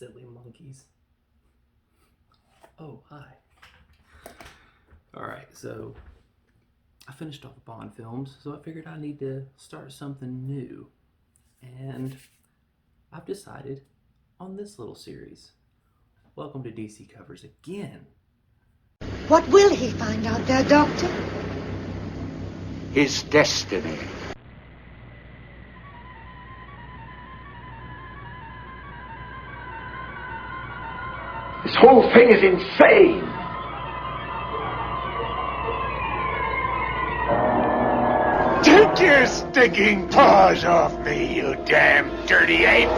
Silly monkeys. Oh, hi. Alright, so I finished all the Bond films, so I figured I need to start something new. And I've decided on this little series. Welcome to DC Covers again. What will he find out there, Doctor? His destiny. This whole thing is insane. Take your stinking paws off me, you damn dirty ape!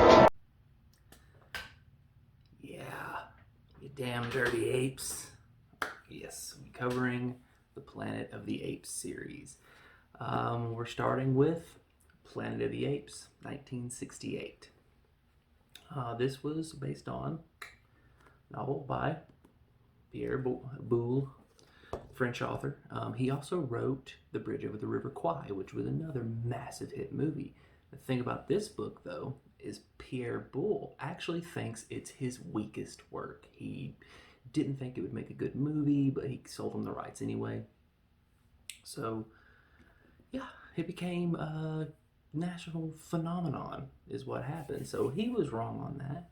Yeah, you damn dirty apes. Yes, I'm covering the Planet of the Apes series. We're starting with Planet of the Apes, 1968. This was based on a novel by Pierre Boulle, French author. He also wrote The Bridge Over the River Kwai, which was another massive hit movie. The thing about this book, though, is Pierre Boulle actually thinks it's his weakest work. He didn't think it would make a good movie, but he sold him the rights anyway. So, yeah, it became a national phenomenon, is what happened. So he was wrong on that.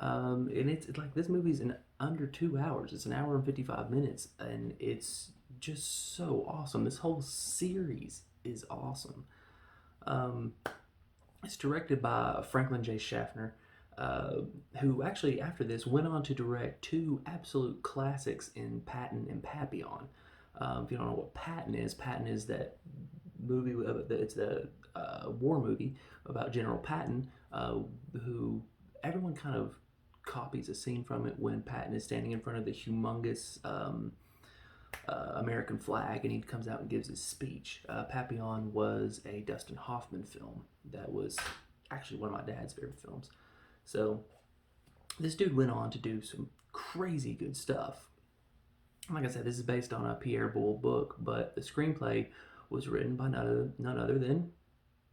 And it's like, this movie's in under 2 hours. It's an hour and 55 minutes, and it's just so awesome. This whole series is awesome. It's directed by Franklin J. Schaffner, who actually, after this, went on to direct two absolute classics in Patton and Papillon. If you don't know what Patton is that movie, it's a war movie about General Patton, who everyone kind of copies a scene from it when Patton is standing in front of the humongous American flag, and he comes out and gives his speech. Papillon was a Dustin Hoffman film that was actually one of my dad's favorite films. So this dude went on to do some crazy good stuff. Like I said, this is based on a Pierre Boulle book, but the screenplay was written by none other than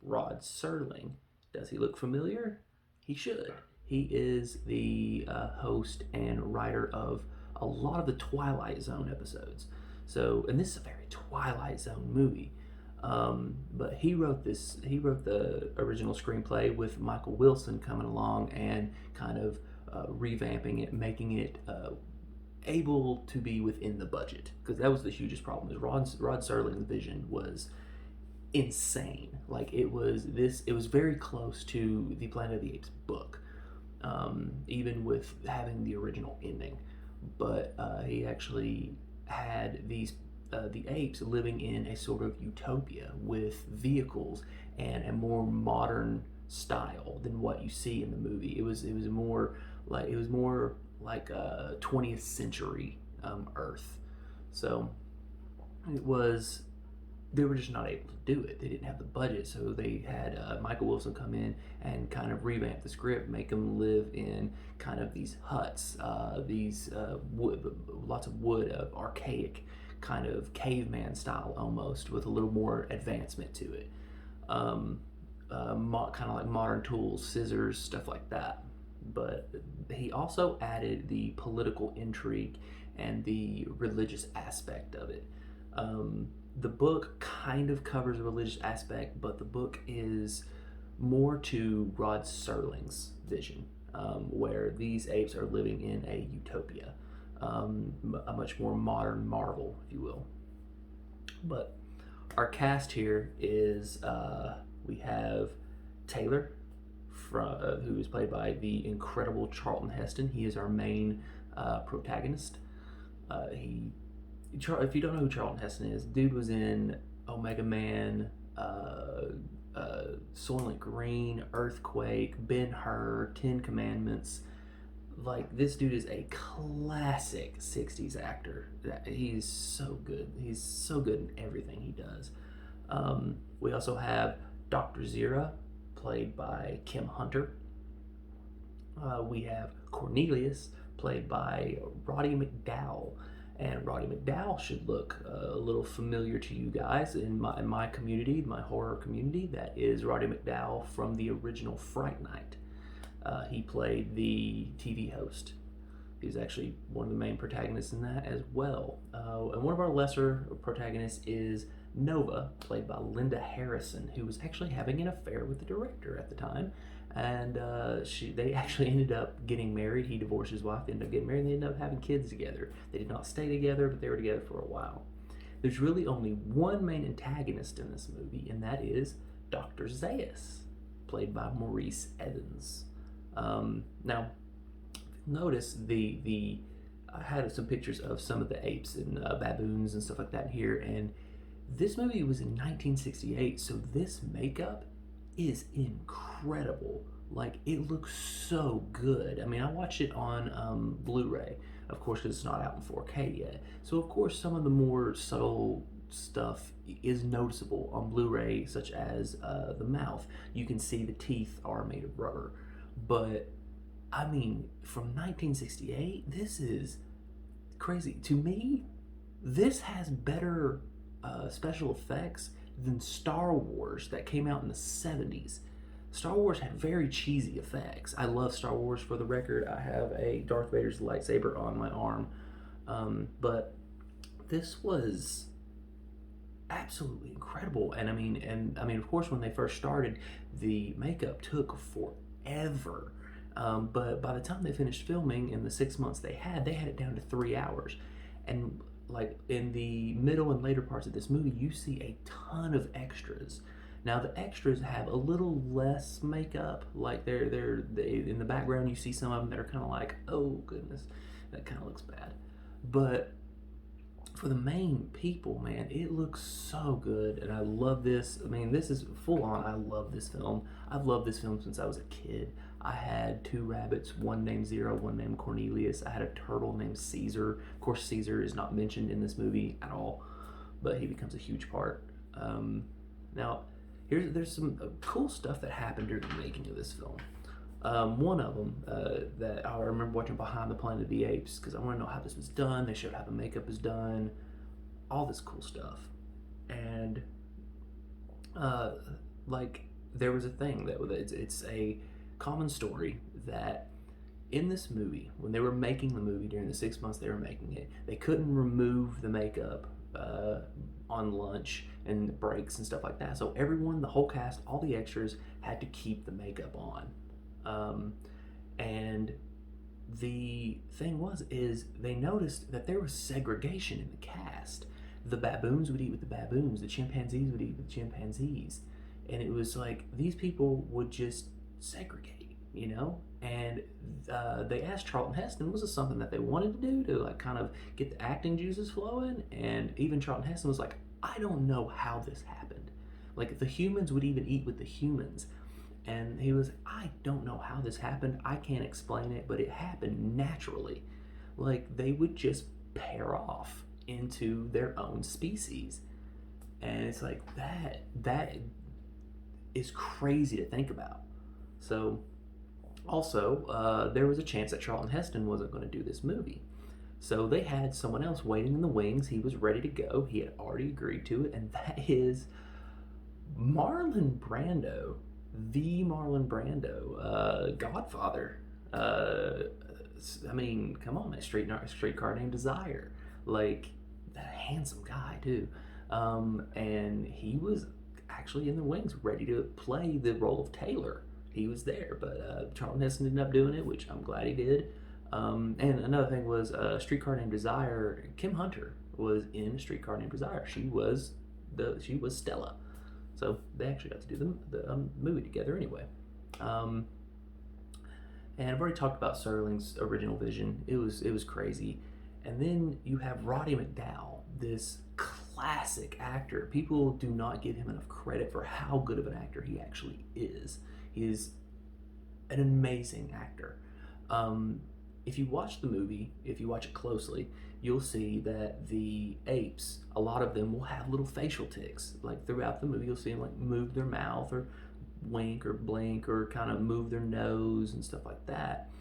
Rod Serling. Does he look familiar? He should. He is the host and writer of a lot of the Twilight Zone episodes. So, and this is a very Twilight Zone movie. But he wrote the original screenplay with Michael Wilson coming along and kind of revamping it, making it able to be within the budget, because that was the hugest problem. Is Rod Serling's vision was insane. Like, it was very close to the Planet of the Apes book, even with having the original ending. But he actually had the apes living in a sort of utopia with vehicles and a more modern style than what you see in the movie. It was more like 20th century Earth. So they were just not able to do it. They didn't have the budget, so they had Michael Wilson come in and kind of revamp the script, make them live in kind of these huts, lots of wood, archaic kind of caveman style almost, with a little more advancement to it. Kind of like modern tools, scissors, stuff like that. But he also added the political intrigue and the religious aspect of it. The book kind of covers a religious aspect, but the book is more to Rod Serling's vision, where these apes are living in a utopia, a much more modern Marvel, if you will. But our cast here is, we have Taylor, who is played by the incredible Charlton Heston. He is our main protagonist. If you don't know who Charlton Heston is, dude was in Omega Man, Soylent Green, Earthquake, Ben-Hur, 10 Commandments. Like, this dude is a classic 60s actor. He's so good. He's so good in everything he does. We also have Dr. Zira, played by Kim Hunter. We have Cornelius, played by Roddy Mcdowell. And Roddy Mcdowell should look a little familiar to you guys in my community, my horror community. That is Roddy Mcdowell from the original Fright Night. He played the TV host. He was actually one of the main protagonists in that as well. And one of our lesser protagonists is Nova, played by Linda Harrison, who was actually having an affair with the director at the time. And they actually ended up getting married. He divorced his wife, they ended up getting married, and they ended up having kids together. They did not stay together, but they were together for a while. There's really only one main antagonist in this movie, and that is Dr. Zeus, played by Maurice Evans. Now, notice I had some pictures of some of the apes and baboons and stuff like that here, and this movie was in 1968, so this makeup is incredible. Like, it looks so good. I mean, I watched it on Blu-ray, of course, because it's not out in 4K yet. So, of course, some of the more subtle stuff is noticeable on Blu-ray, such as the mouth. You can see the teeth are made of rubber. But, I mean, from 1968, this is crazy. To me, this has better special effects than Star Wars that came out in the 70s. Star Wars had very cheesy effects. I love Star Wars, for the record. I have a Darth Vader's lightsaber on my arm. But this was absolutely incredible. And I mean, of course, when they first started, the makeup took forever. But by the time they finished filming, in the 6 months they had it down to 3 hours. And like in the middle and later parts of this movie, you see a ton of extras. Now the extras have a little less makeup. Like they in the background, you see some of them that are kind of like, oh goodness, that kind of looks bad. But for the main people, man, it looks so good, and I love this. I mean, this is full on. I love this film. I've loved this film since I was a kid. I had 2 rabbits, one named Zero, one named Cornelius. I had a turtle named Caesar. Of course, Caesar is not mentioned in this movie at all, but he becomes a huge part. Now, there's some cool stuff that happened during the making of this film. One of them that I remember watching Behind the Planet of the Apes, because I want to know how this was done. They showed how the makeup is done, all this cool stuff. And like, there was a thing that it's a common story that in this movie, when they were making the movie during the 6 months they were making it, they couldn't remove the makeup on lunch and breaks and stuff like that. So everyone, the whole cast, all the extras had to keep the makeup on. And the thing is they noticed that there was segregation in the cast. The baboons would eat with the baboons, the chimpanzees would eat with the chimpanzees. And it was like, these people would just segregate, you know? And they asked Charlton Heston, was this something that they wanted to do to like kind of get the acting juices flowing? And even Charlton Heston was like, I don't know how this happened. Like, the humans would even eat with the humans. And he was, I don't know how this happened. I can't explain it, but it happened naturally. Like, they would just pair off into their own species. And it's like, that is crazy to think about. So, also, there was a chance that Charlton Heston wasn't going to do this movie. So they had someone else waiting in the wings. He was ready to go. He had already agreed to it, and that is Marlon Brando. The Marlon Brando, Godfather. I mean, come on, man, Streetcar Named Desire. Like, that handsome guy too. And he was actually in the wings, ready to play the role of Taylor. He was there, but Charlton Heston ended up doing it, which I'm glad he did. And another thing was Streetcar Named Desire. Kim Hunter was in Streetcar Named Desire. She was Stella. So they actually got to do the movie together anyway. And I've already talked about Serling's original vision. It was crazy. And then you have Roddy McDowell, this classic actor. People do not give him enough credit for how good of an actor he actually is. He is an amazing actor. If you watch the movie, if you watch it closely, you'll see that the apes, a lot of them will have little facial tics. Like, throughout the movie, you'll see them like move their mouth or wink or blink or kind of move their nose and stuff like that.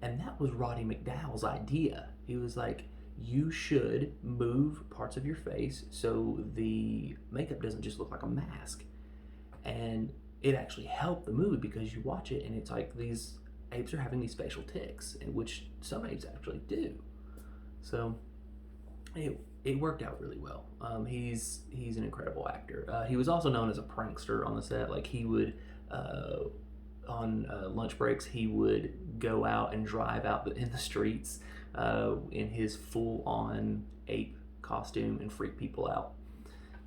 And that was Roddy McDowell's idea. He was like, you should move parts of your face so the makeup doesn't just look like a mask. And it actually helped the movie, because you watch it and it's like these apes are having these facial tics, in which some apes actually do. So it worked out really well. He's an incredible actor. He was also known as a prankster on the set. Like he would on lunch breaks he would go out and drive out in the streets in his full-on ape costume and freak people out.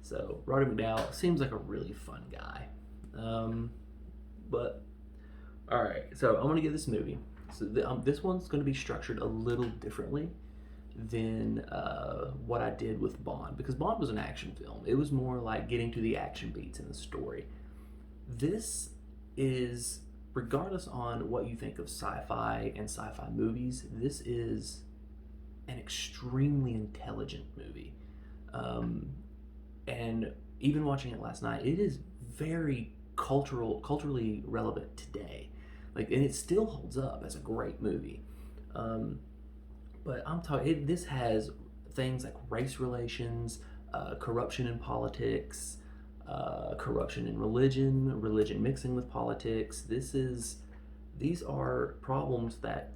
So Roddy McDowell seems like a really fun guy. But all right, so I'm gonna give this movie. So this one's gonna be structured a little differently than what I did with Bond, because Bond was an action film. It was more like getting to the action beats in the story. This is, regardless on what you think of sci-fi and sci-fi movies, this is an extremely intelligent movie. And even watching it last night, it is very culturally relevant today. Like, and it still holds up as a great movie. But I'm talking, this has things like race relations, corruption in politics, corruption in religion mixing with politics. These are problems that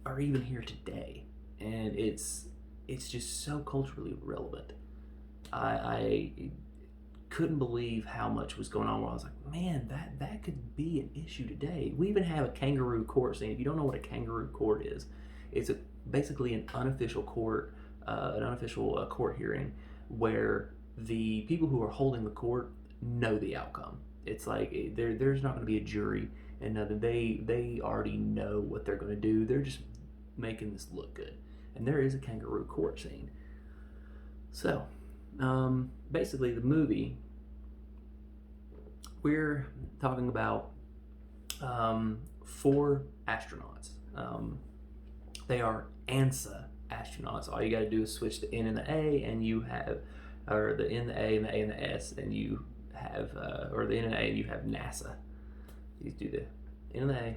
are even here today, and it's just so culturally relevant. I couldn't believe how much was going on where I was like, man, that could be an issue today. We even have a kangaroo court scene. If you don't know what a kangaroo court is, it's basically an unofficial court, court hearing where the people who are holding the court know the outcome. It's like there's not going to be a jury, and they already know what they're going to do. They're just making this look good. And there is a kangaroo court scene. So, basically, the movie, we're talking about 4 astronauts. They are ANSA astronauts. All you got to do is switch the N and the A, and you have, or the N, the A, and the A and the S, and you have, or the N and A, and you have NASA. You do the N and the A,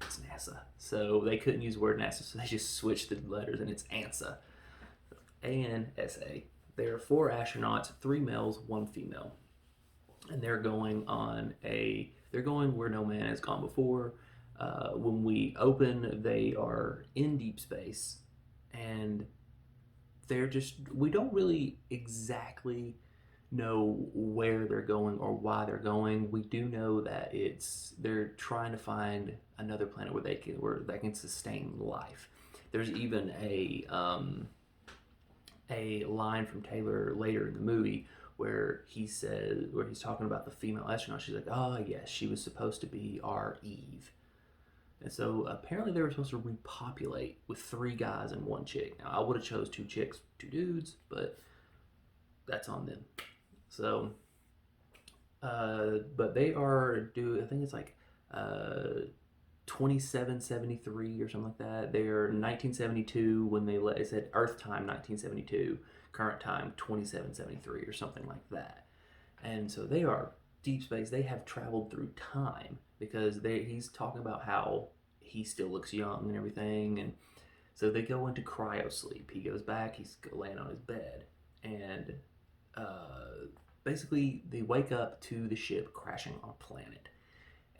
it's NASA. So they couldn't use the word NASA, so they just switched the letters, and it's ANSA. ANSA. There are 4 astronauts, 3 males, 1 female. And they're going where no man has gone before. When we open, they are in deep space, and we don't really exactly know where they're going or why they're going. We do know that they're trying to find another planet where they can sustain life. There's even a line from Taylor later in the movie where he's talking about the female astronaut. She's like, oh yes, she was supposed to be our Eve. And so apparently they were supposed to repopulate with 3 guys and 1 chick. Now I would have chose 2 chicks, 2 dudes, but that's on them. So, but they are I think it's like 2773 or something like that. They're 1972 when it said Earth time 1972, current time 2773 or something like that. And so they are deep space. They have traveled through time, because he's talking about how he still looks young and everything. And so they go into cryo sleep. He goes back, he's laying on his bed, and basically they wake up to the ship crashing on a planet.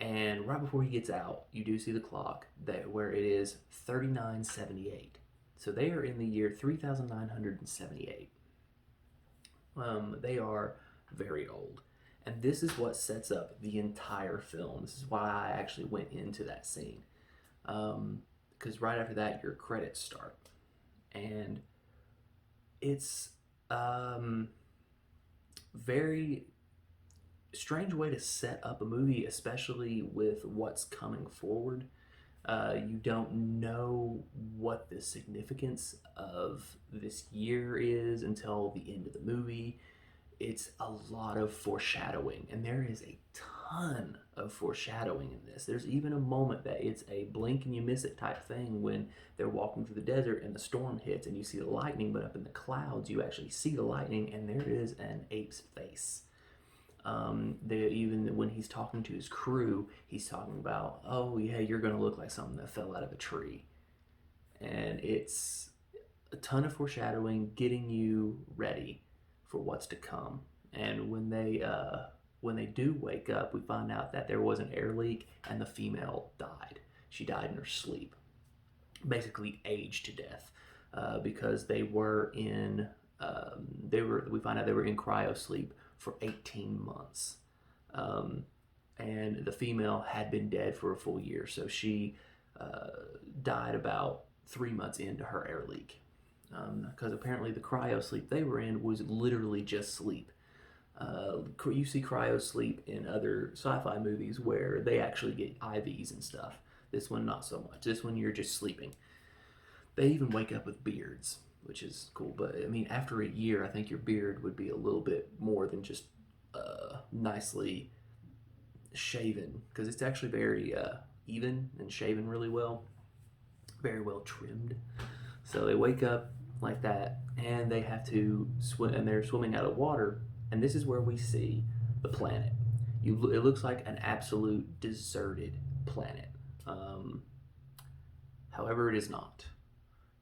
And right before he gets out, you do see the clock where it is 3978. So they are in the year 3978. They are very old. And this is what sets up the entire film. This is why I actually went into that scene. Because right after that, your credits start. And it's very strange way to set up a movie, especially with what's coming forward. You don't know what the significance of this year is until the end of the movie. It's a lot of foreshadowing, and there is a ton of foreshadowing in this. There's even a moment that it's a blink and you miss it type thing when they're walking through the desert and the storm hits and you see the lightning, but up in the clouds you actually see the lightning, and there is an ape's face. Even when he's talking to his crew, he's talking about, oh yeah, you're gonna look like something that fell out of a tree. And it's a ton of foreshadowing, getting you ready for what's to come. And when they do wake up, we find out that there was an air leak and the female died. she died in her sleep, basically aged to death, because they were in we find out they were in cryo sleep for 18 months. And the female had been dead for a full year, so she died about 3 months into her air leak. Because apparently the cryo sleep they were in was literally just sleep. You see cryo sleep in other sci-fi movies where they actually get IVs and stuff. This one, not so much. This one, you're just sleeping. They even wake up with beards, which is cool. But I mean, after a year, I think your beard would be a little bit more than just nicely shaven, because it's actually very even and shaven really well, very well trimmed. So they wake up like that, and they have to swim, and they're swimming out of water, and this is where we see the planet. It looks like an absolute deserted planet. However, it is not,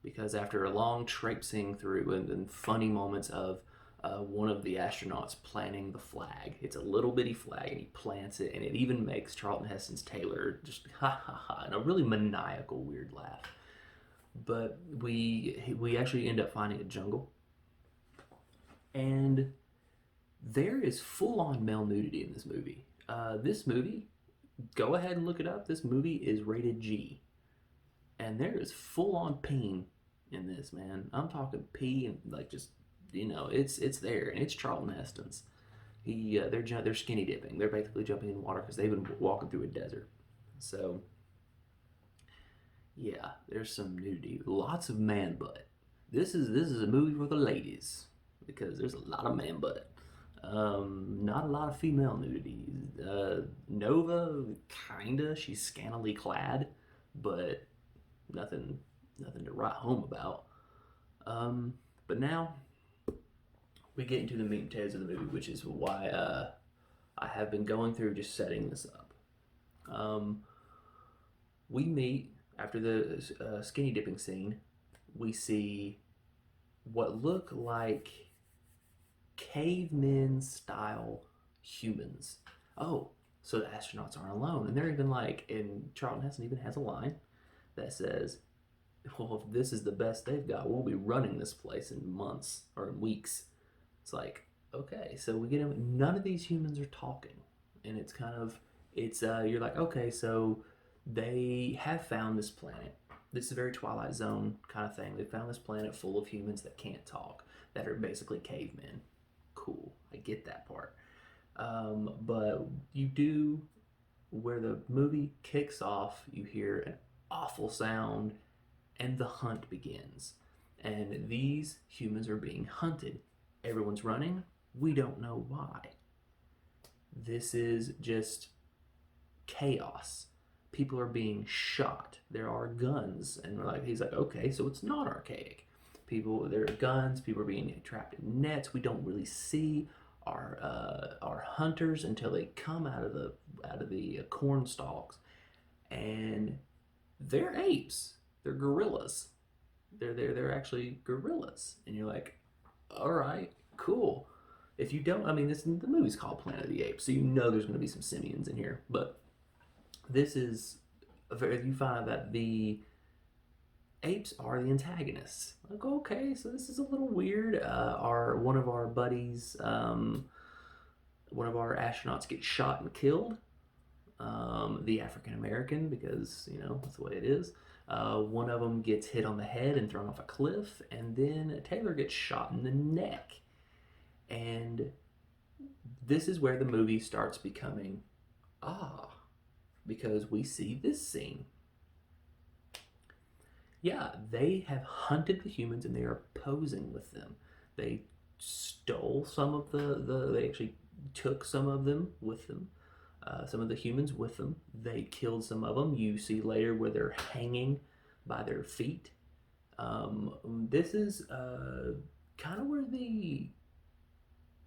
because after a long traipsing through and funny moments of one of the astronauts planting the flag. It's a little bitty flag, and he plants it, and it even makes Charlton Heston's Taylor just ha ha ha, and a really maniacal, weird laugh. But we actually end up finding a jungle, and there is full-on male nudity in this movie. This movie, go ahead and look it up. This movie is rated G, and there is full-on peen in this, man. I'm talking pee and like just, it's there, and it's Charlton Heston's. They're skinny dipping. They're basically jumping in water because they've been walking through a desert. So yeah, there's some nudity, lots of man butt. This is a movie for the ladies because there's a lot of man butt. Not a lot of female nudity. Nova, kinda. She's scantily clad, but nothing to write home about. But now we get into the meat and potatoes of the movie, which is why I have been going through just setting this up. We meet after the skinny dipping scene. We see what look like cavemen style humans. Oh, so the astronauts aren't alone, and they're even like, and Charlton Heston even has a line that says, well, if this is the best they've got, we'll be running this place in months or in weeks. It's like, okay, so we get them. None of these humans are talking, and it's kind of, you're like, okay, so they have found this planet. This is a very Twilight Zone kind of thing. They found this planet full of humans that can't talk, that are basically cavemen. Cool, I get that part. But you do, where the movie kicks off, you hear an awful sound, and the hunt begins. And these humans are being hunted. Everyone's running. We don't know why. This is just chaos. People are being shot. There are guns, and he's like, okay, so it's not archaic. There are guns. People are being trapped in nets. We don't really see our hunters until they come out of the corn stalks, and they're apes. They're gorillas. They're actually gorillas, and you're like, all right, cool. If you don't, the movie's called Planet of the Apes, so you know there's going to be some simians in here. But this is you find out that the apes are the antagonists. Like, okay, so this is a little weird. One of our buddies, one of our astronauts gets shot and killed. The African American, because that's the way it is. One of them gets hit on the head and thrown off a cliff, and then Taylor gets shot in the neck. And this is where the movie starts becoming because we see this scene. Yeah, they have hunted the humans, and they are posing with them. They stole some of they actually took some of them with them. Some of the humans with them. They killed some of them. You see later where they're hanging by their feet. This is kind of where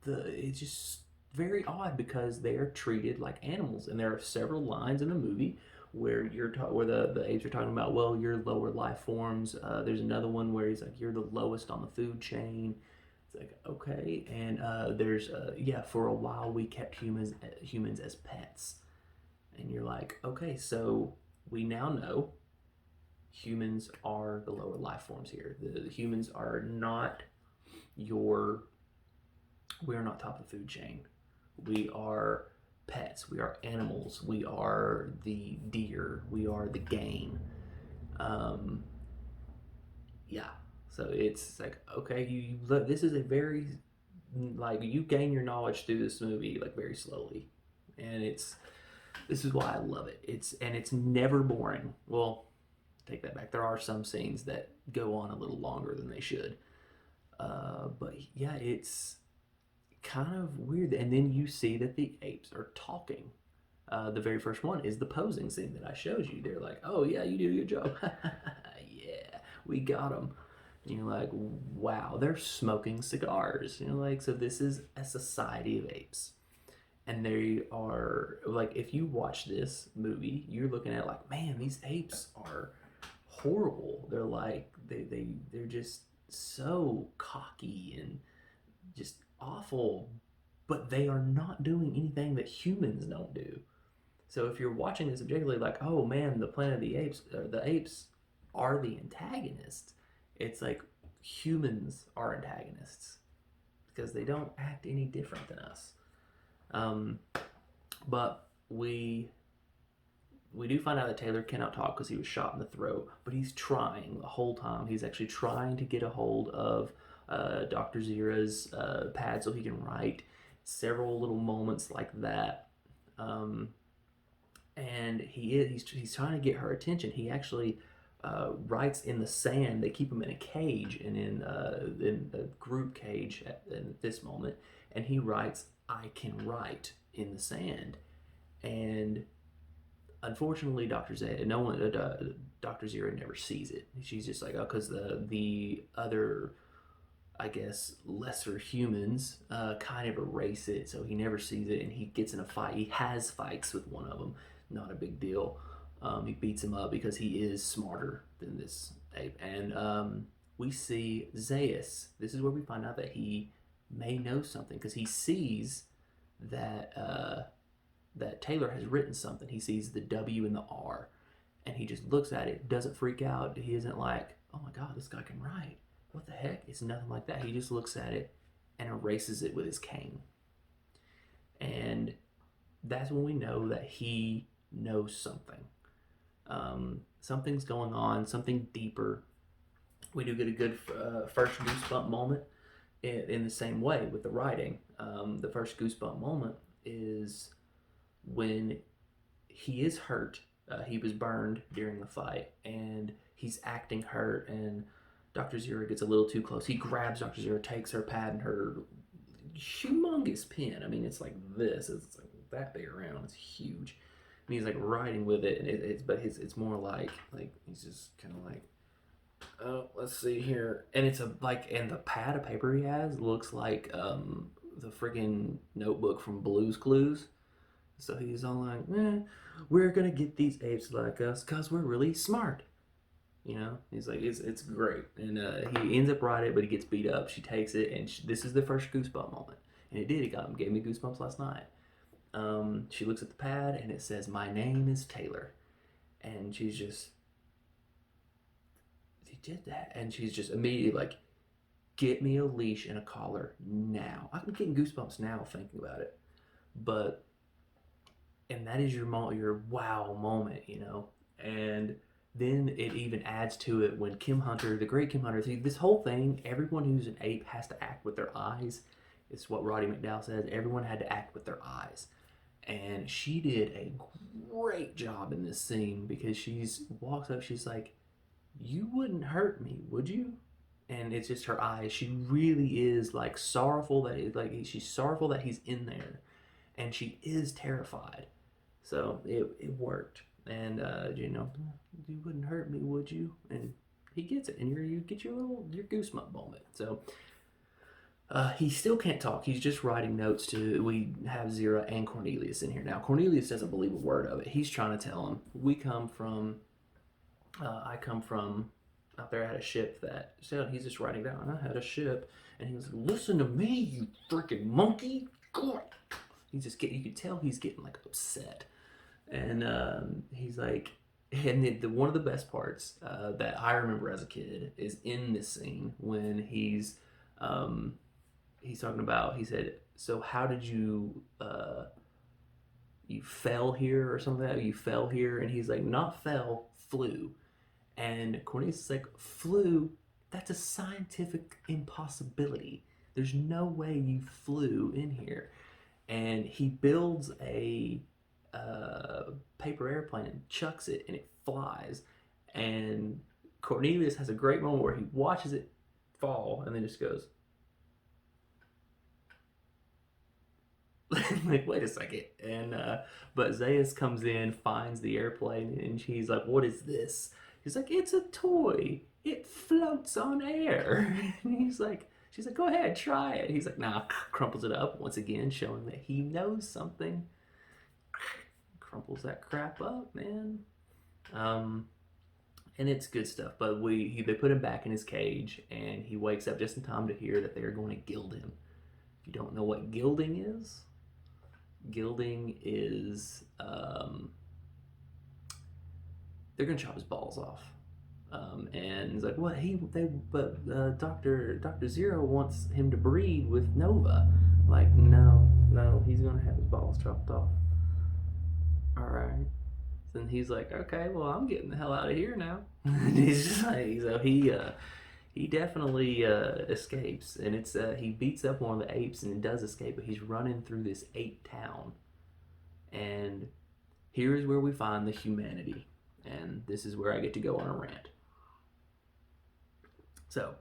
it's just very odd because they are treated like animals, and there are several lines in the movie where where the apes are talking about, well, you're lower life forms. There's another one where he's like, you're the lowest on the food chain. It's like, okay. And there's for a while we kept humans as pets, and you're like, okay, so we now know humans are the lower life forms here. The humans are not we're not top of the food chain. We are pets. We are animals. We are the deer. We are the game. Yeah. So it's like, okay, you look, this is a very, like, you gain your knowledge through this movie like very slowly, and this is why I love it. It's never boring. Well, take that back. There are some scenes that go on a little longer than they should. But yeah, it's kind of weird. And then you see that the apes are talking. The very first one is the posing scene that I showed you. They're like, "Oh yeah, you did a good job. Yeah, we got them." And you're like, "Wow, they're smoking cigars." You know, like, so this is a society of apes, and they are like, if you watch this movie, you're looking at it like, man, these apes are horrible. They're like, they're just so cocky and just awful, but they are not doing anything that humans don't do. So if you're watching this objectively, like, oh man, the Planet of the Apes, the apes are the antagonists. It's like humans are antagonists because they don't act any different than us. But we do find out that Taylor cannot talk because he was shot in the throat, but he's trying the whole time. He's actually trying to get a hold of Dr. Zira's pad so he can write. Several little moments like that. And he's trying to get her attention. He actually writes in the sand. They keep him in a cage and in a group cage in this moment, and he writes, "I can write," in the sand. And unfortunately, Dr. Zira never sees it. She's just like, oh, because the other, I guess, lesser humans kind of erase it, so he never sees it, and he gets in a fight. He has fights with one of them, not a big deal. He beats him up because he is smarter than this ape. And we see Zeus. This is where we find out that he may know something, because he sees that that Taylor has written something. He sees the W and the R, and he just looks at it, doesn't freak out. He isn't like, oh my God, this guy can write. What the heck? It's nothing like that. He just looks at it and erases it with his cane. And that's when we know that he knows something. Something's going on, something deeper. We do get a good first goosebump moment in the same way with the writing. The first goosebump moment is when he is hurt. He was burned during the fight, and he's acting hurt, and Dr. Zira gets a little too close. He grabs Dr. Zira, takes her pad and her humongous pen. I mean, it's like this. It's like that big around. It's huge. And he's like writing with it, and it's more like he's just kind of like, oh, let's see here. And it's and the pad of paper he has looks like the friggin' notebook from Blue's Clues. So he's all like, we're gonna get these apes like us because we're really smart. You know, he's like, it's great. And he ends up writing it, but he gets beat up. She takes it, and this is the first goosebump moment. And it did. It gave me goosebumps last night. She looks at the pad, and it says, "My name is Taylor." And she's just, he did that. And she's just immediately like, get me a leash and a collar now. I'm getting goosebumps now thinking about it. But, and that is your wow moment, you know. And then it even adds to it when Kim Hunter, the great Kim Hunter, see, this whole thing, everyone who's an ape has to act with their eyes. It's what Roddy McDowell says. Everyone had to act with their eyes. And she did a great job in this scene, because walks up, she's like, you wouldn't hurt me, would you? And it's just her eyes. She really is like sorrowful she's sorrowful that he's in there, and she is terrified. So it worked. And you wouldn't hurt me, would you? And he gets it, and you get your goosebump moment. So he still can't talk. He's just writing notes we have Zira and Cornelius in here. Now, Cornelius doesn't believe a word of it. He's trying to tell him, I come from out there. I had a ship that, so he's just writing down, I had a ship. And he was like, listen to me, you freaking monkey. God. You could tell he's getting like upset. And he's like, And one of the best parts that I remember as a kid is in this scene when he's talking about, he said, so how did you you fell here or something like that? You fell here? And he's like, not fell, flew. And Cornelius is like, flew? That's a scientific impossibility. There's no way you flew in here. And he builds a paper airplane and chucks it, and it flies. And Cornelius has a great moment where he watches it fall and then just goes, like, wait a second. And but Zeus comes in, finds the airplane, and she's like, what is this? He's like, it's a toy. It floats on air. And she's like, go ahead, try it. He's like, nah, crumples it up once again, showing that he knows something. Crumples that crap up, man. And it's good stuff. But they put him back in his cage, and he wakes up just in time to hear that they're going to gild him. If you don't know what gilding is they're gonna chop his balls off. And he's like, what? Dr. Zero wants him to breed with Nova. Like, no, he's gonna have his balls chopped off. All right. Then he's like, okay, well, I'm getting the hell out of here now. And he's just like, so he definitely escapes, and it's he beats up one of the apes and does escape, but he's running through this ape town. And here is where we find the humanity, and this is where I get to go on a rant. So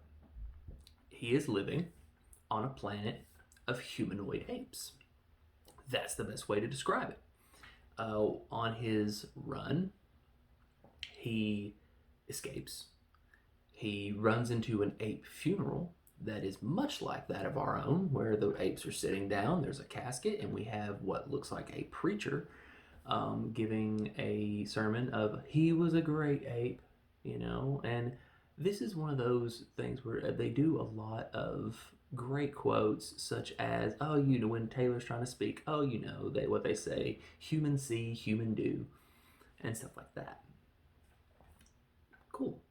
he is living on a planet of humanoid apes. That's the best way to describe it. On his run, he escapes. He runs into an ape funeral that is much like that of our own, where the apes are sitting down, there's a casket, and we have what looks like a preacher giving a sermon of, he was a great ape, and this is one of those things where they do a lot of great quotes, such as, when Taylor's trying to speak, what they say, human see, human do, and stuff like that. Cool.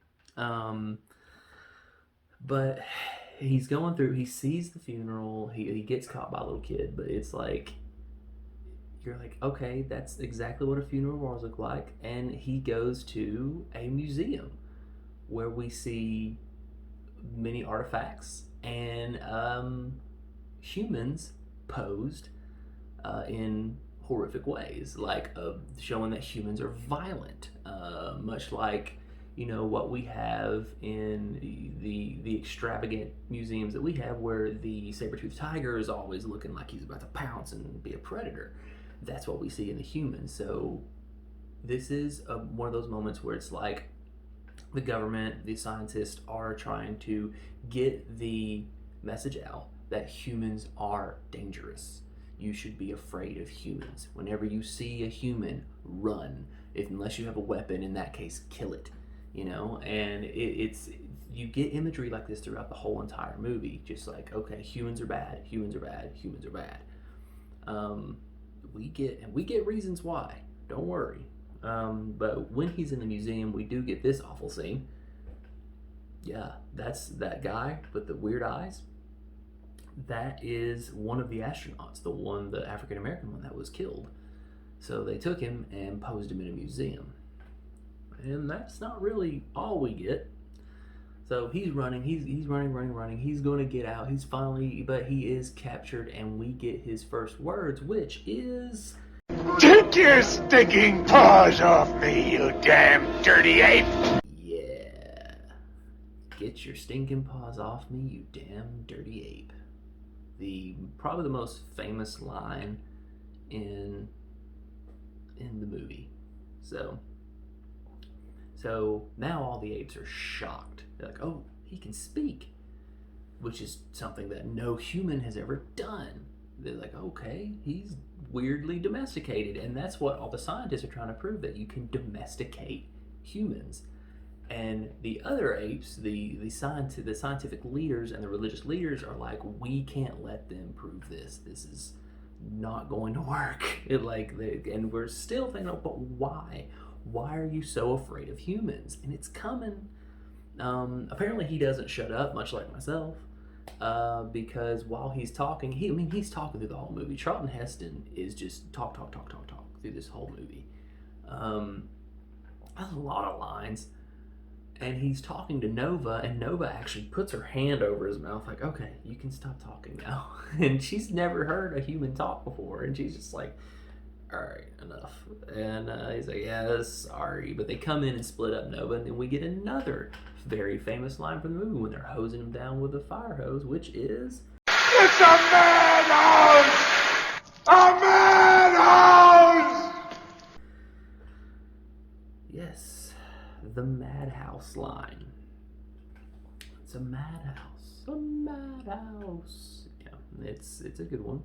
But he's going through, he sees the funeral, he gets caught by a little kid, but it's like, you're like, okay, that's exactly what a funeral wars look like. And he goes to a museum where we see many artifacts and humans posed in horrific ways, like showing that humans are violent, much like what we have in the extravagant museums that we have, where the saber-toothed tiger is always looking like he's about to pounce and be a predator. That's what we see in the humans. So this is one of those moments where it's like the government, the scientists are trying to get the message out that humans are dangerous. You should be afraid of humans. Whenever you see a human, run. Unless you have a weapon, in that case, kill it. And it's you get imagery like this throughout the whole entire movie. Just like, okay, humans are bad, humans are bad, humans are bad. We get reasons why. Don't worry. But when he's in the museum, we do get this awful scene. Yeah, that's that guy with the weird eyes. That is one of the astronauts, the African American one that was killed. So they took him and posed him in a museum. And that's not really all we get. So he's running, he's running. He's going to get out. But he is captured, and we get his first words, which is, Take your stinking paws off me, you damn dirty ape! yeah. Get your stinking paws off me, you damn dirty ape. Probably the most famous line in the movie. So now all the apes are shocked. They're like, oh, he can speak, which is something that no human has ever done. They're like, okay, he's weirdly domesticated. And that's what all the scientists are trying to prove, that you can domesticate humans. And the other apes, the scientific leaders and the religious leaders are like, we can't let them prove this. This is not going to work. And we're still thinking, oh, but why? why are you so afraid of humans? And it's coming. Apparently he doesn't shut up, much like myself, because while he's talking, he's talking through the whole movie. Charlton Heston is just talk through this whole movie. That's a lot of lines. And he's talking to Nova, and Nova actually puts her hand over his mouth, like, okay, you can stop talking now. And she's never heard a human talk before, and she's just like, all right, enough. And he's like, yeah, sorry. But they come in and split up Nova, and then we get another very famous line from the movie when they're hosing him down with a fire hose, which is, It's a madhouse! A madhouse! yes, the madhouse line. It's a madhouse. A madhouse. Yeah, it's a good one.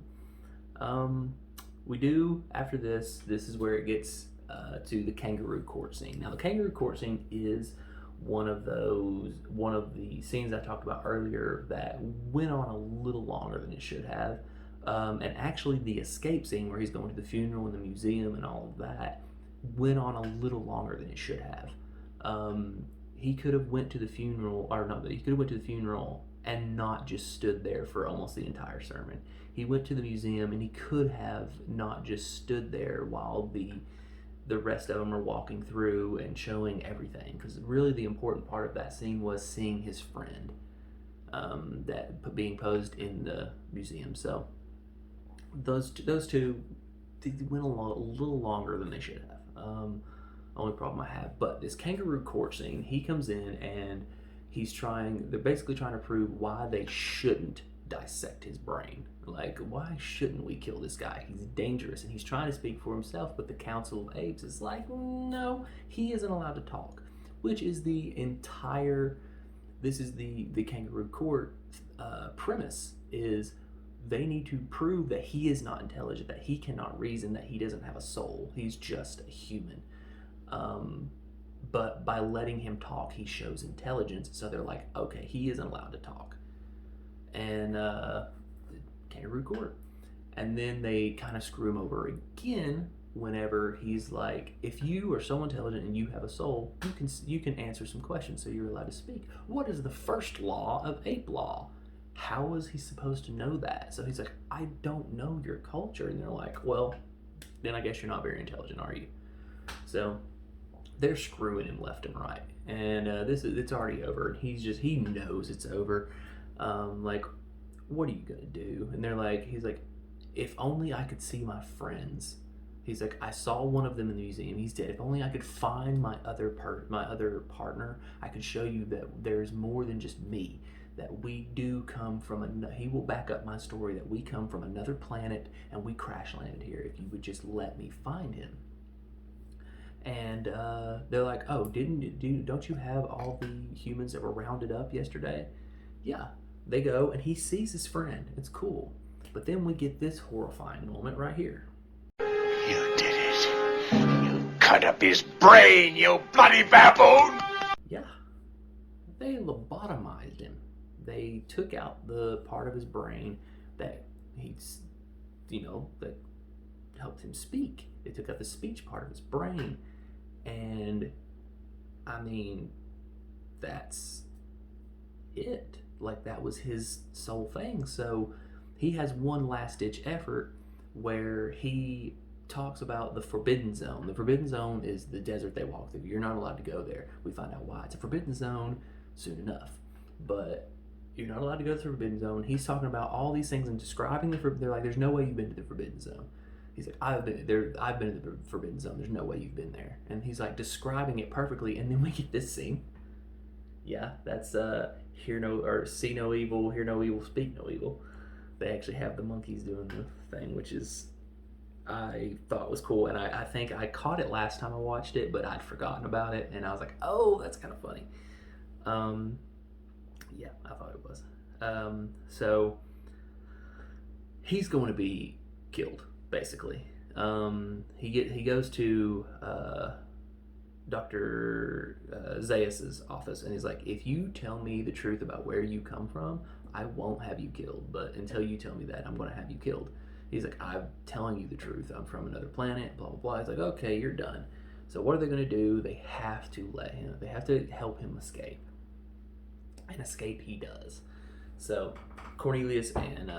We do, after this is where it gets to the Kangaroo Court scene. Now, the Kangaroo Court scene is one of the scenes I talked about earlier that went on a little longer than it should have. And actually, the escape scene where he's going to the funeral and the museum and all of that went on a little longer than it should have. He could have went to the funeral, and not just stood there for almost the entire sermon. He went to the museum, and he could have not just stood there while the rest of them are walking through and showing everything, because really the important part of that scene was seeing his friend that being posed in the museum. So those two they went a little longer than they should have. Only problem I have, but this Kangaroo Court scene, he comes in and they're basically trying to prove why they shouldn't dissect his brain. Like, why shouldn't we kill this guy? He's dangerous, and he's trying to speak for himself, but the Council of Apes is like, no, he isn't allowed to talk, which is the Kangaroo Court premise is they need to prove that he is not intelligent, that he cannot reason, that he doesn't have a soul. He's just a human. But by letting him talk, he shows intelligence. So they're like, okay, he isn't allowed to talk. And Kangaroo Court. And then they kind of screw him over again whenever he's like, if you are so intelligent and you have a soul, you can answer some questions, so you're allowed to speak. What is the first law of ape law? How is he supposed to know that? So he's like, I don't know your culture. And they're like, well, then I guess you're not very intelligent, are you? So they're screwing him left and right, and it's already over. He knows it's over. Like, what are you gonna do? And he's like, if only I could see my friends. He's like, I saw one of them in the museum. He's dead. If only I could find my other partner, I could show you that there's more than just me. That we do come from he will back up my story that we come from another planet and we crash landed here. If you would just let me find him. And they're like, oh, don't you have all the humans that were rounded up yesterday? Yeah. They go, and he sees his friend. It's cool. But then we get this horrifying moment right here. You did it. You cut up his brain, you bloody baboon! Yeah. They lobotomized him. They took out the part of his brain that that helped him speak. They took out the speech part of his brain. And, I mean, that's it. Like, that was his sole thing. So he has one last-ditch effort where he talks about the Forbidden Zone. The Forbidden Zone is the desert they walk through. You're not allowed to go there. We find out why. It's a Forbidden Zone soon enough. But you're not allowed to go to the Forbidden Zone. He's talking about all these things and describing they're like, there's no way you've been to the Forbidden Zone. He's like, I've been in the Forbidden Zone. There's no way you've been there. And he's like describing it perfectly. And then we get this scene. Yeah, that's see no evil, hear no evil, speak no evil. They actually have the monkeys doing the thing, which is I thought was cool. And I think I caught it last time I watched it, but I'd forgotten about it. And I was like, oh, that's kind of funny. Yeah, I thought it was. So he's going to be killed. Basically, he goes to Dr. Zeus's office, and he's like, if you tell me the truth about where you come from, I won't have you killed. But until you tell me that, I'm going to have you killed. He's like, I'm telling you the truth. I'm from another planet, blah, blah, blah. He's like, okay, you're done. So what are they going to do? They have to help him escape. And escape he does. So Cornelius and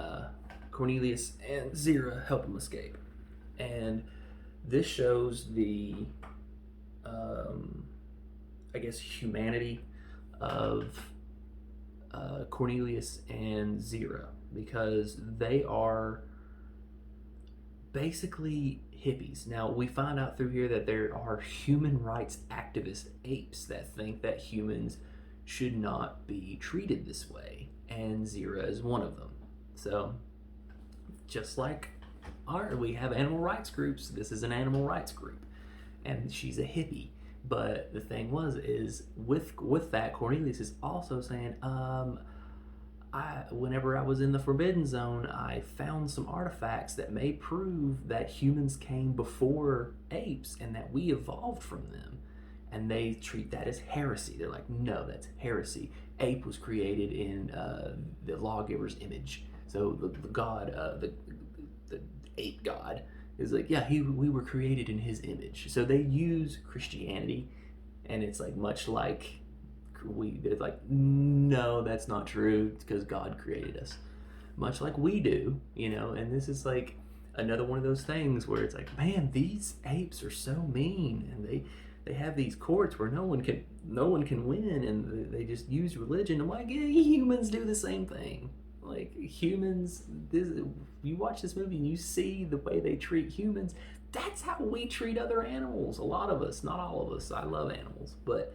Zira help him escape. And this shows the, I guess, humanity of Cornelius and Zira, because they are basically hippies. Now, we find out through here that there are human rights activist apes that think that humans should not be treated this way, and Zira is one of them. So, just like we have animal rights groups, this is an animal rights group, and she's a hippie. But the thing is with that, Cornelius is also saying, whenever I was in the Forbidden Zone, I found some artifacts that may prove that humans came before apes and that we evolved from them. And they treat that as heresy. They're like, no, that's heresy. Ape was created in the lawgiver's image. So the god, the ape god, is like, yeah, we were created in his image. So they use Christianity, and it's like much like they're like, no, that's not true, because God created us, much like we do, and this is like another one of those things where it's like, man, these apes are so mean, and they have these courts where no one can win, and they just use religion. I'm like, yeah, humans do the same thing. Like, humans, you watch this movie and you see the way they treat humans. That's how we treat other animals. A lot of us, not all of us. I love animals, but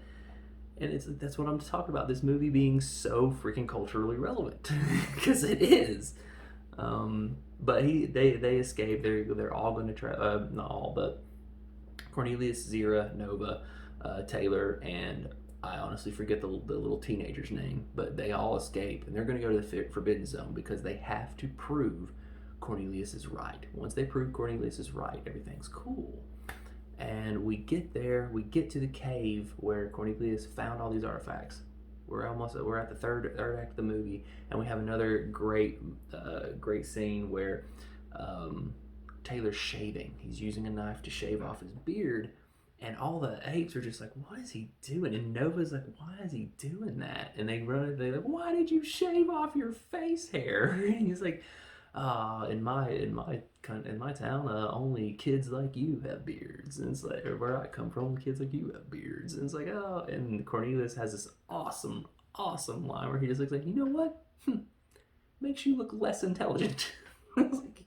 that's what I'm talking about. This movie being so freaking culturally relevant, because it is. But they escape. They're all going to try. Not all, but Cornelius, Zira, Nova, Taylor, and I honestly forget the little teenager's name. But they all escape, and they're going to go to the Forbidden Zone because they have to prove Cornelius is right. Once they prove Cornelius is right, everything's cool. And we get there, we get to the cave where Cornelius found all these artifacts. We're at the third act of the movie, and we have another great scene where Taylor's shaving. He's using a knife to shave off his beard, and all the apes are just like, what is he doing? And Nova's like, why is he doing that? And they're like, why did you shave off your face hair? And he's like, in my town, only kids like you have beards. And it's like, where I come from, kids like you have beards. And it's like, oh. And Cornelius has this awesome line where he just looks like, you know what? Makes you look less intelligent. I was like,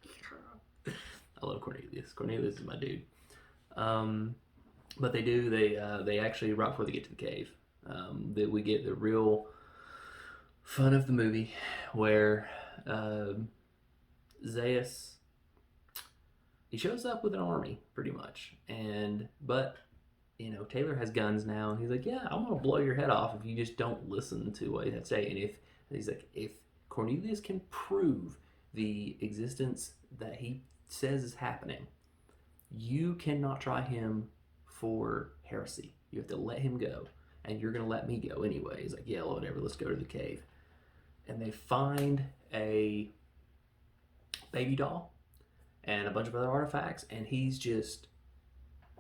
I love Cornelius. Cornelius is my dude. But they actually, right before they get to the cave, that we get the real fun of the movie where Zeus, he shows up with an army pretty much, but Taylor has guns now, and he's like, yeah, I'm gonna blow your head off if you just don't listen to what I have to say. And if Cornelius can prove the existence that he says is happening, you cannot try him for heresy. You have to let him go, and you're gonna let me go anyway. He's like, yeah, whatever, let's go to the cave. And they find a baby doll and a bunch of other artifacts, and he's just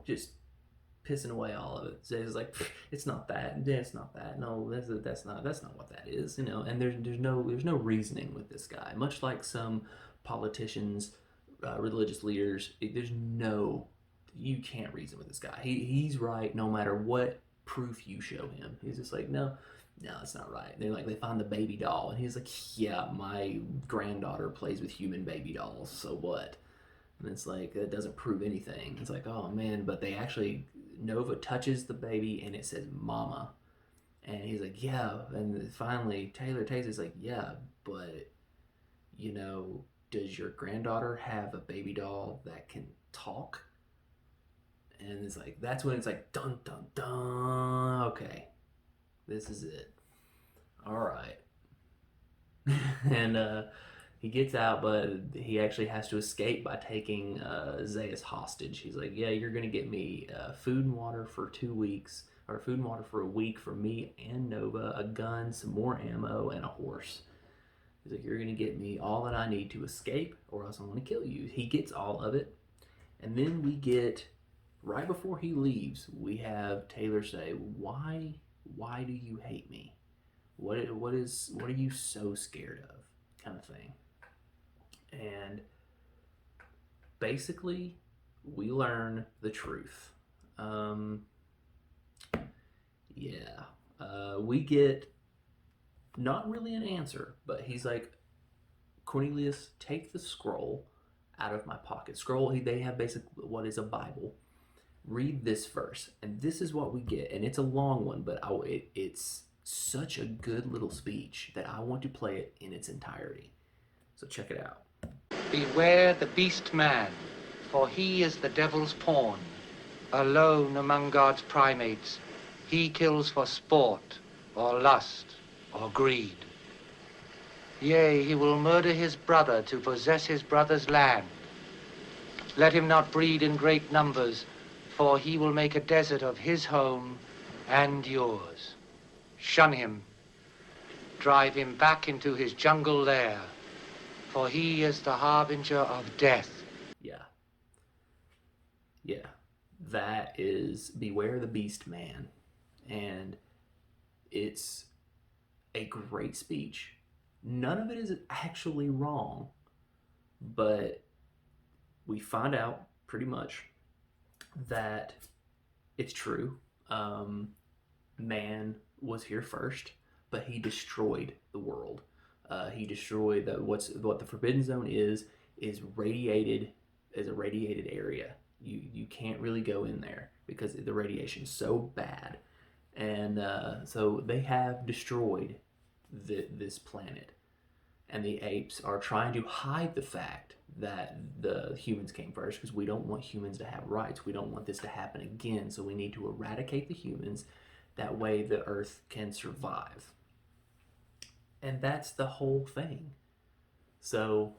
pissing away all of it. So he's like, it's not that, it's not that, no, that's not what that is, and there's no reasoning with this guy. Much like some politicians, religious leaders, you can't reason with this guy. He's right no matter what proof you show him. He's just like, no, it's not right. They find the baby doll, and he's like, yeah, my granddaughter plays with human baby dolls, so what? And it's like, that doesn't prove anything. It's like, oh man, but they actually, Nova touches the baby and it says mama. And he's like, yeah. And finally Taylor takes it. He's like, yeah, but does your granddaughter have a baby doll that can talk? And it's like, that's when it's like, dun dun dun, okay, this is it. All right. And he gets out, but he actually has to escape by taking Zeus hostage. He's like, yeah, you're gonna get me food and water for 2 weeks, or food and water for a week for me and Nova, a gun, some more ammo, and a horse. He's like, you're gonna get me all that I need to escape, or else I'm gonna kill you. He gets all of it, and then we get right before he leaves, we have Taylor say, why do you hate me? What are you so scared of? Kind of thing. And basically, we learn the truth. Um, yeah. We get not really an answer, but he's like, Cornelius, take the scroll out of my pocket. Scroll, they have basically what is a Bible. Read this verse, and this is what we get. And it's a long one, but it's such a good little speech that I want to play it in its entirety. So check it out. Beware the beast man, for he is the devil's pawn. Alone among God's primates, he kills for sport, or lust, or greed. Yea, he will murder his brother to possess his brother's land. Let him not breed in great numbers, for he will make a desert of his home and yours. Shun him. Drive him back into his jungle lair, for he is the harbinger of death. Yeah. Yeah. That is Beware the Beast Man. And it's a great speech. None of it is actually wrong, but we find out pretty much that it's true. Man was here first, but he destroyed the world. He destroyed what the Forbidden Zone is radiated as a radiated area. You can't really go in there because the radiation's so bad, and so they have destroyed this planet, and the apes are trying to hide the fact that the humans came first because we don't want humans to have rights. We don't want this to happen again, so we need to eradicate the humans. That way the Earth can survive. And that's the whole thing. So,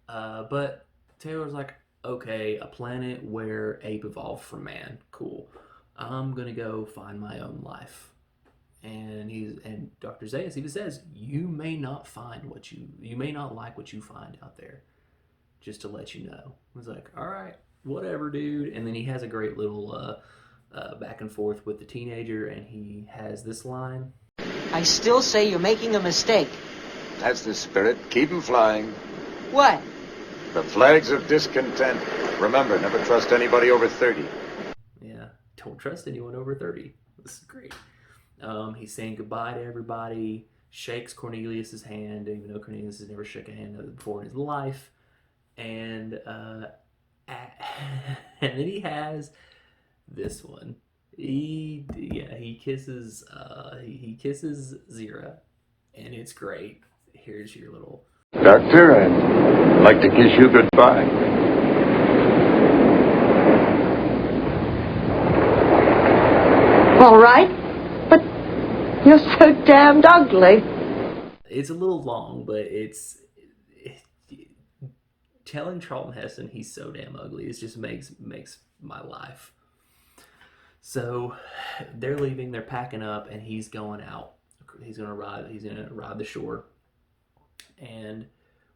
but Taylor's like, okay, a planet where ape evolved from man, cool. I'm gonna go find my own life. And Dr. Zeus even says, you may not like what you find out there. Just to let you know. I was like, all right, whatever, dude. And then he has a great little back and forth with the teenager, and he has this line. I still say you're making a mistake. That's the spirit. Keep 'em flying. What? The flags of discontent. Remember, never trust anybody over 30. Yeah, don't trust anyone over 30. This is great. He's saying goodbye to everybody, shakes Cornelius's hand, even though Cornelius has never shook a hand before in his life. And and then he has this one. He kisses Zira, and it's great. Here's your little Doctor, I'd like to kiss you goodbye. All right, but you're so damned ugly. It's a little long, but it's telling Charlton Heston he's so damn ugly. It just makes my life. So they're leaving. They're packing up, and he's going out. He's gonna ride the shore, and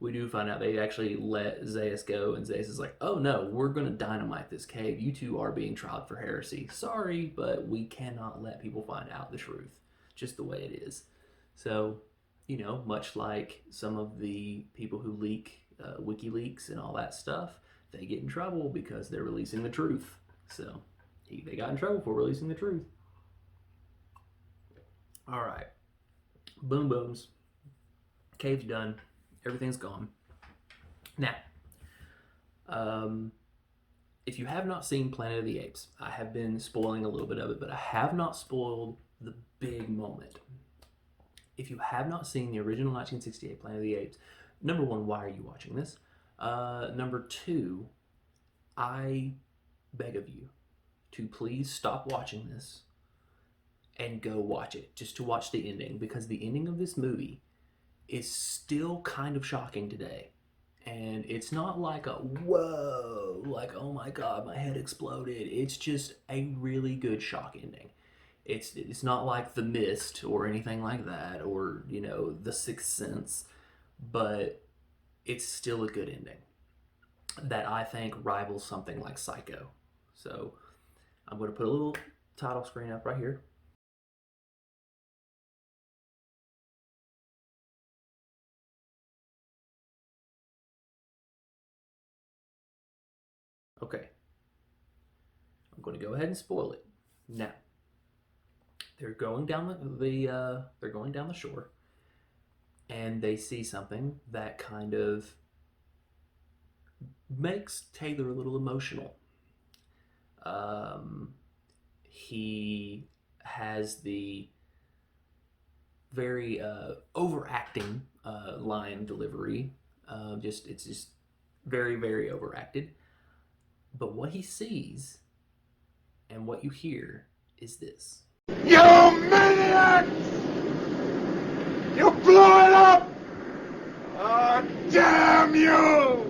we do find out they actually let Zeus go, and Zeus is like, "Oh no, we're gonna dynamite this cave. You two are being tried for heresy. Sorry, but we cannot let people find out the truth. Just the way it is." So, much like some of the people who leak WikiLeaks and all that stuff, they get in trouble because they're releasing the truth. So they got in trouble for releasing the truth. All right, boom booms. Cave's done. Everything's gone. Now, if you have not seen Planet of the Apes, I have been spoiling a little bit of it, but I have not spoiled the big moment. If you have not seen the original 1968 Planet of the Apes, number one, why are you watching this? Number two, I beg of you to please stop watching this and go watch it, just to watch the ending, because the ending of this movie is still kind of shocking today. And it's not like a whoa, like oh my god, my head exploded. It's just a really good shock ending. It's not like The Mist or anything like that, or The Sixth Sense, but it's still a good ending that I think rivals something like Psycho. So I'm going to put a little title screen up right here. Okay. I'm going to go ahead and spoil it. Now, they're going down they're going down the shore, and they see something that kind of makes Taylor a little emotional. He has the very overacting line delivery. It's just very, very overacted. But what he sees and what you hear is this. You maniacs! You blew it up! Oh, damn you!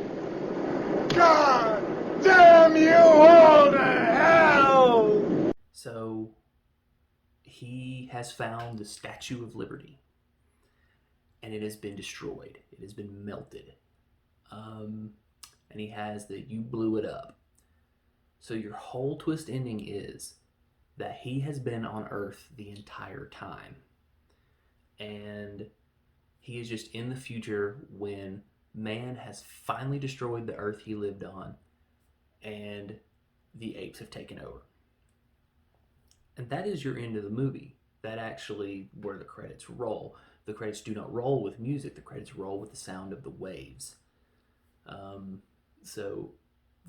God damn you all to hell! So he has found the Statue of Liberty, and it has been destroyed. It has been melted. And he has the "you blew it up." So your whole twist ending is that he has been on Earth the entire time. And he is just in the future when man has finally destroyed the Earth he lived on, and the apes have taken over. And that is your end of the movie. That actually where the credits roll. The credits do not roll with music. The credits roll with the sound of the waves. So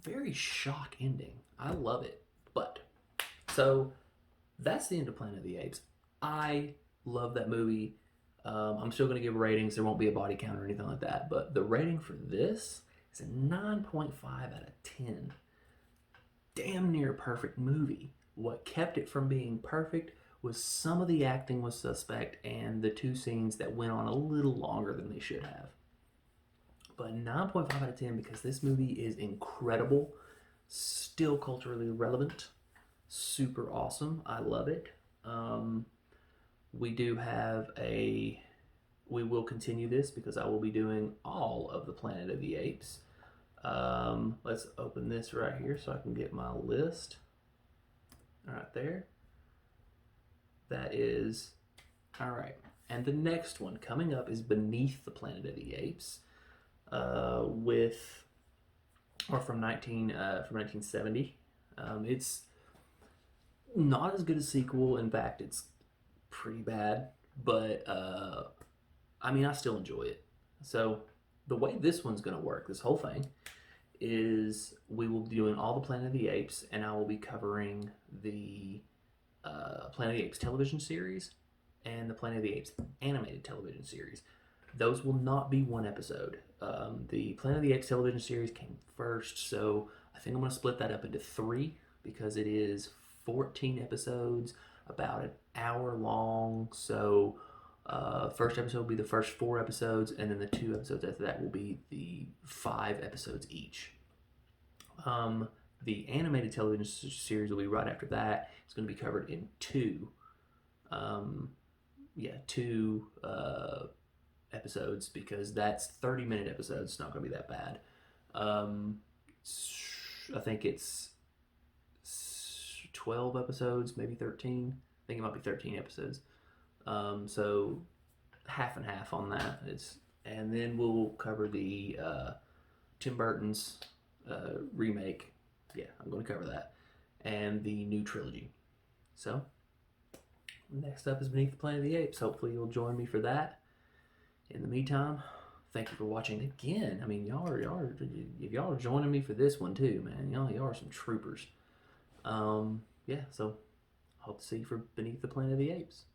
very shock ending. I love it. But so that's the end of Planet of the Apes. I love that movie. I'm still going to give ratings. There won't be a body count or anything like that. But the rating for this is a 9.5 out of 10. Damn near perfect movie. What kept it from being perfect was some of the acting was suspect and the two scenes that went on a little longer than they should have. But 9.5 out of 10 because this movie is incredible, still culturally relevant, super awesome. I love it. We will continue this because I will be doing all of the Planet of the Apes. Let's open this right here so I can get my list. All right, there. That is, all right. And the next one coming up is Beneath the Planet of the Apes, from 1970. It's not as good a sequel. In fact, it's pretty bad, but I still enjoy it. So the way this one's going to work, this whole thing, is we will be doing all the Planet of the Apes, and I will be covering the Planet of the Apes television series and the Planet of the Apes animated television series. Those will not be one episode. The Planet of the Apes television series came first, so I think I'm going to split that up into 3 because it is 14 episodes, about an hour long. So first episode will be the first 4 episodes, and then the 2 episodes after that will be the 5 episodes each. The animated television series will be right after that. It's going to be covered in 2 episodes because that's 30-minute episodes. It's not going to be that bad. I think it's 12 episodes, maybe 13. I think it might be 13 episodes. So half and half on that. And then we'll cover the Tim Burton's remake. Yeah, I'm going to cover that. And the new trilogy. So next up is Beneath the Planet of the Apes. Hopefully you'll join me for that. In the meantime, thank you for watching again. If y'all are joining me for this one too, man. Y'all are some troopers. So hope to see you for Beneath the Planet of the Apes.